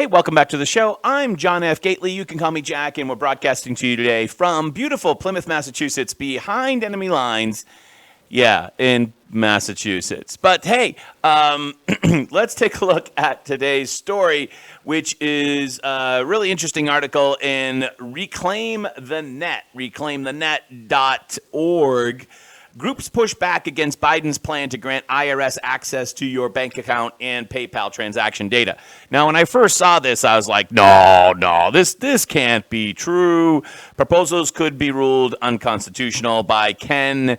Hey, welcome back to the show. I'm John F. Gately. You can call me Jack, and we're broadcasting to you today from beautiful Plymouth, Massachusetts, behind enemy lines. Yeah, in Massachusetts. But hey, let's take a look at today's story, which is a really interesting article in Reclaim the Net, reclaimthenet.org. Groups push back against Biden's plan to grant IRS access to your bank account and PayPal transaction data. Now, when I first saw this, I was like, no, this can't be true. Proposals could be ruled unconstitutional by Ken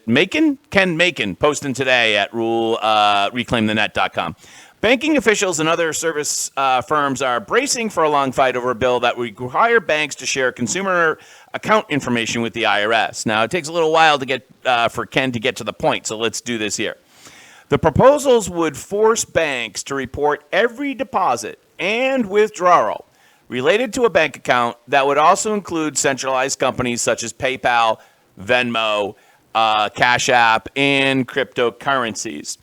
Macon, posting today at reclaimthenet.com. Banking officials and other service firms are bracing for a long fight over a bill that would require banks to share consumer account information with the IRS. Now, it takes a little while to get for Ken to get to the point, so let's do this here. The proposals would force banks to report every deposit and withdrawal related to a bank account that would also include centralized companies such as PayPal, Venmo, Cash App, and cryptocurrencies.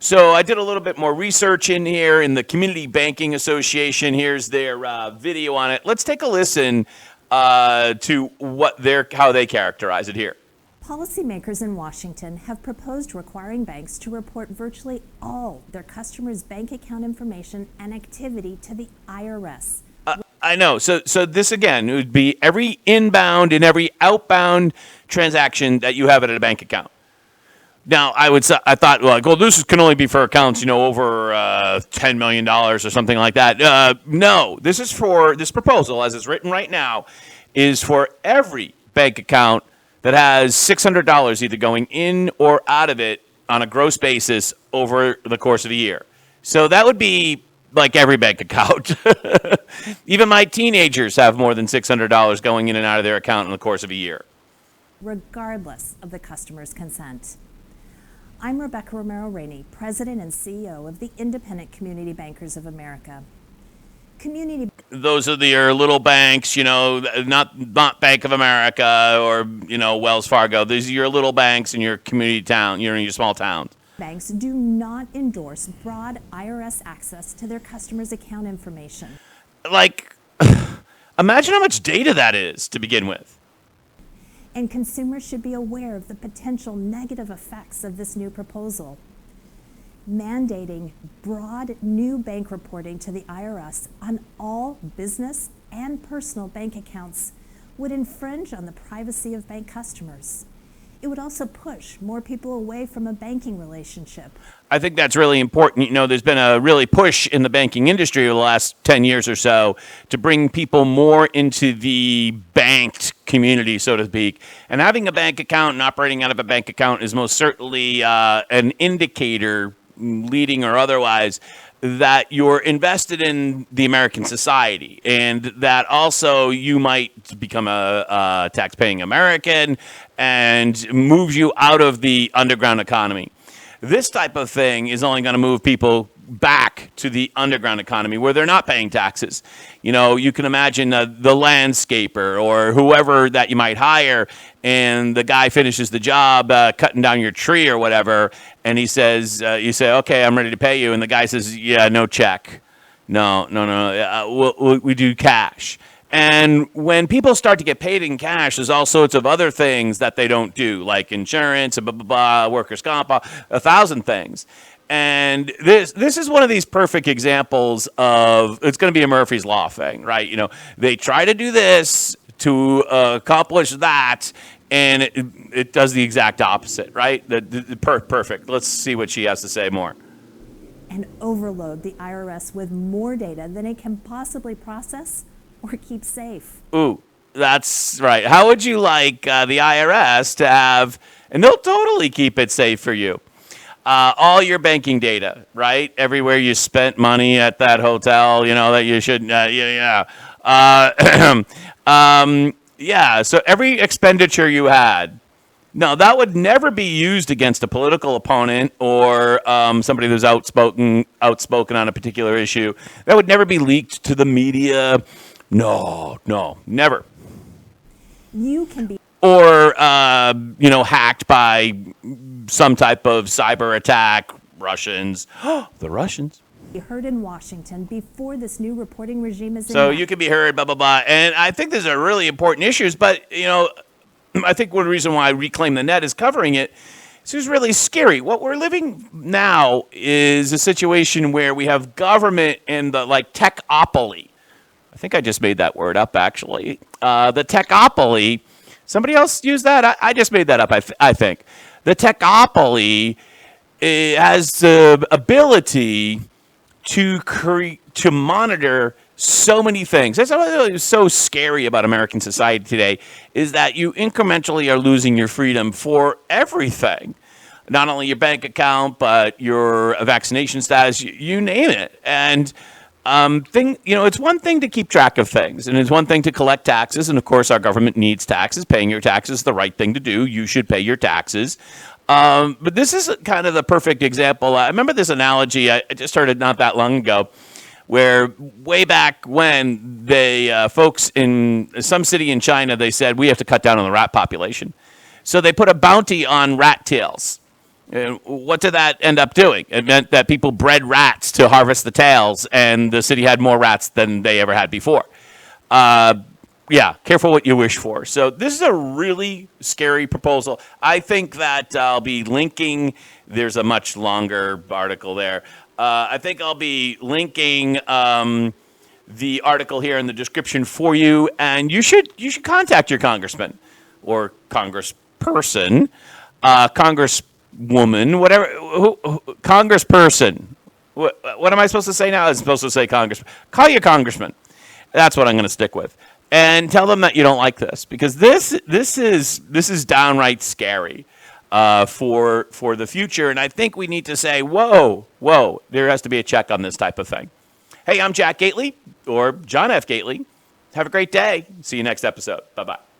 So I did a little bit more research in here in the Community Banking Association. Here's their video on it. Let's take a listen to how they characterize it here. Policymakers in Washington have proposed requiring banks to report virtually all their customers' bank account information and activity to the IRS. I know. So this, again, would be every inbound and every outbound transaction that you have at a bank account. Now, I thought, well, this can only be for accounts, over $10 million or something like that. No, this proposal, as it's written right now, is for every bank account that has $600 either going in or out of it on a gross basis over the course of a year. So that would be like every bank account. Even my teenagers have more than $600 going in and out of their account in the course of a year, regardless of the customer's consent. I'm Rebecca Romero-Rainey, President and CEO of the Independent Community Bankers of America. Those are your little banks, not Bank of America or, Wells Fargo. These are your little banks in your community town, in your small towns. Banks do not endorse broad IRS access to their customers' account information. Imagine how much data that is to begin with. And consumers should be aware of the potential negative effects of this new proposal. Mandating broad new bank reporting to the IRS on all business and personal bank accounts would infringe on the privacy of bank customers. It would also push more people away from a banking relationship. I think that's really important. There's been a really push in the banking industry over the last 10 years or so to bring people more into the banked community, so to speak. And having a bank account and operating out of a bank account is most certainly an indicator, leading or otherwise, that you're invested in the American society, and that also you might become a tax-paying American and moves you out of the underground economy. This type of thing is only going to move people back to the underground economy where they're not paying taxes. You can imagine the landscaper or whoever that you might hire, and the guy finishes the job cutting down your tree or whatever, and he says, you say, okay, I'm ready to pay you. And the guy says, yeah, no check. No, we do cash. And when people start to get paid in cash, there's all sorts of other things that they don't do, like insurance, blah, blah, blah, workers' comp, 1,000 things. And this is one of these perfect examples of, it's going to be a Murphy's Law thing, right? They try to do this to accomplish that, and it does the exact opposite, right? Perfect. Let's see what she has to say more. And overload the IRS with more data than it can possibly process or keep safe. Ooh, that's right. How would you like the IRS to have, and they'll totally keep it safe for you, all your banking data, right? Everywhere you spent money at that hotel, that you shouldn't, so every expenditure you had. Now, that would never be used against a political opponent or somebody who's outspoken on a particular issue. That would never be leaked to the media. No, never. You can be, or hacked by some type of cyber attack. Russians, the Russians. be heard in Washington before this new reporting regime is So enacted. you can be heard, blah, blah, blah. And I think these are really important issues. But, I think one reason why Reclaim the Net is covering it is really scary. What we're living now is a situation where we have government and the techopoly. I think I just made that word up, actually. The techopoly. Somebody else used that? I just made that up, I think. The techopoly has the ability to monitor so many things. That's what is so scary about American society today, is that you incrementally are losing your freedom for everything. Not only your bank account, but your vaccination status, you name it. And it's one thing to keep track of things, and it's one thing to collect taxes. And of course, our government needs taxes. Paying your taxes is the right thing to do. You should pay your taxes. But this is kind of the perfect example. I remember this analogy. I just heard it not that long ago, where way back when folks in some city in China, they said, we have to cut down on the rat population. So they put a bounty on rat tails. And what did that end up doing? It meant that people bred rats to harvest the tails, and the city had more rats than they ever had before. Yeah, careful what you wish for. So this is a really scary proposal. I think that I'll be linking. There's a much longer article there. I think I'll be linking the article here in the description for you, and you should contact your congressman or congressperson, congresswoman, whatever, congressperson. What am I supposed to say now? I'm supposed to say congressman. Call your congressman. That's what I'm going to stick with, and tell them that you don't like this, because this is downright scary for the future. And I think we need to say, whoa, there has to be a check on this type of thing. Hey, I'm Jack Gately, or John F. Gately. Have a great day. See you next episode. Bye-bye.